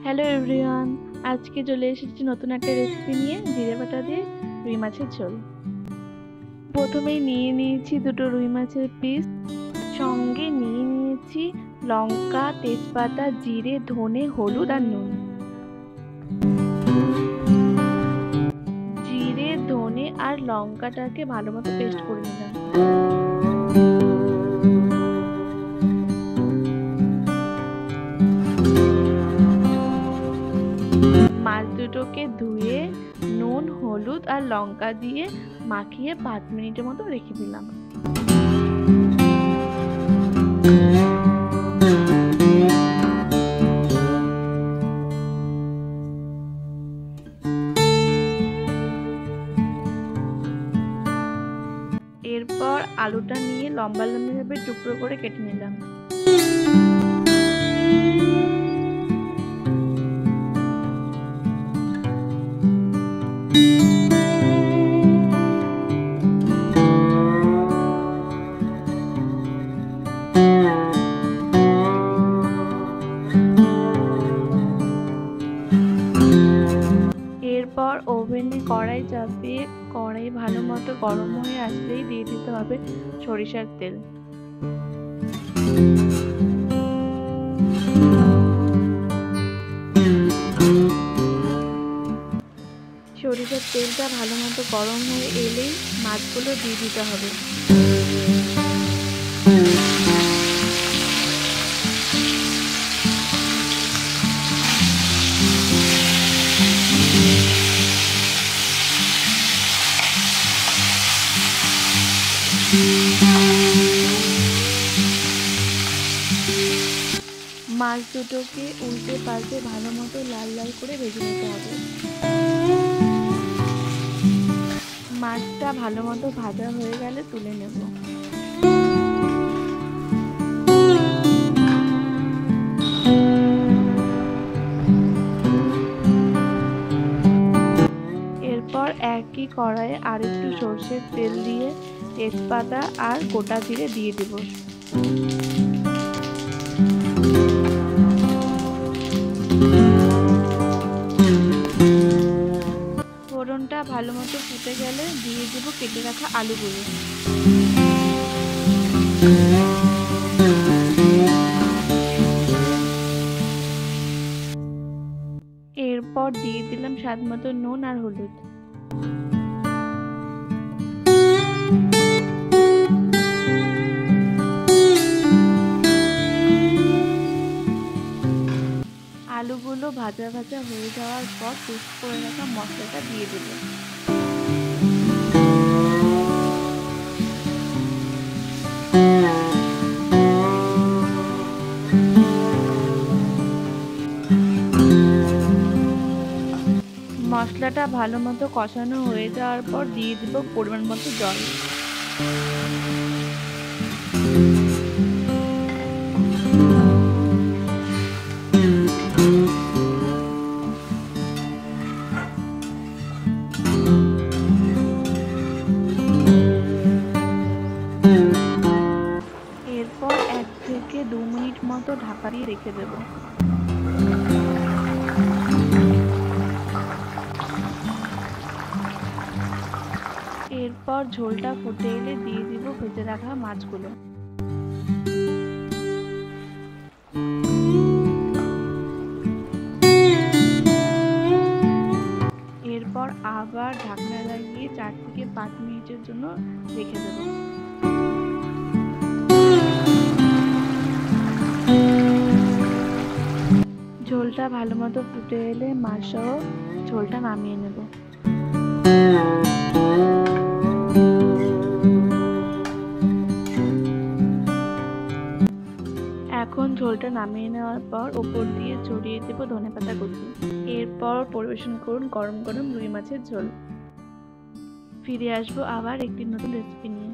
Hello everyone, আজকে চলে এসেছি নতুন একটা রেসিপি নিয়ে, জিরে বাটা দিয়ে রুই মাছের ঝোল। প্রথমেই নিয়ে নিয়েছি দুটো রুই মাছের পিস, সঙ্গে নিয়ে নিয়েছি লঙ্কা, তেজপাতা, জিরে, ধনে, হলুদ আর নুন। জিরে, ধনে আর লঙ্কাটাকে ভালো মতো পেস্ট করে নিলাম। মাছ দুটোকে ধুয়ে নুন, হলুদ আর লঙ্কা দিয়ে মাখিয়ে 5 মিনিটের মতো রেখে দিলাম। এরপর আলুটা নিয়ে লম্বা লম্বাভাবে টুকরো করে কেটে নিলাম। এরপর ওভেনে কড়াই চাপিয়ে কড়াই ভালো মতো গরম হয়ে আসলেই দিয়ে দিতে হবে সরিষার তেল। সরিষার তেলটা ভালো মতো গরম হয়ে এলেই মাছগুলো দিয়ে দিতে হবে। মাছ দুটোকে উল্টে পাল্টে ভালো মতো লাল লাল করে ভেজে নিতে হবে। মাছটা ভালো মতো ভাজা হয়ে গেলে তুলে নেব। এরপর একই কড়াইয়ে আরেকটু সর্ষের তেল দিয়ে তেজপাতা আর গোটা জিরে দিয়ে দেব। ফোড়নটা ভালো মতো ফুটে গেলে দিয়ে দেব কেটে রাখা আলুগুলো। এরপর দিয়ে দিলাম স্বাদ মতো নুন আর হলুদ। আলুগুলো ভাজা ভাজা হয়ে যাওয়ার পর পেস্ট করে রাখা মশলাটা দিয়ে দেব। মশলাটা ভালো মতো কষানো হয়ে যাওয়ার পর দিয়ে দেব পরিমাণ মতো জল। এরপর 1 থেকে 2 মিনিট মতো ঢাকা দিয়ে রেখে দেব। এরপর ঝোলটা ফুটে এলে দিয়ে দিব ভেজে রাখা মাছগুলো। এরপর আবার ঢাকনা লাগিয়ে 4 থেকে 5 মিনিটের জন্য রেখে দেব। ঝোলটা ভালো মতো ফুটে এলে মাছ সহ ঝোলটা নামিয়ে নেব। এখন ঝোলটা নামিয়ে নেওয়ার পর ওপর দিয়ে ছড়িয়ে দেব ধনেপাতা কুচি। এরপর পরিবেশন করুন গরম গরম রুই মাছের ঝোল। ফিরে আসবো আবার একটি নতুন রেসিপি নিয়ে।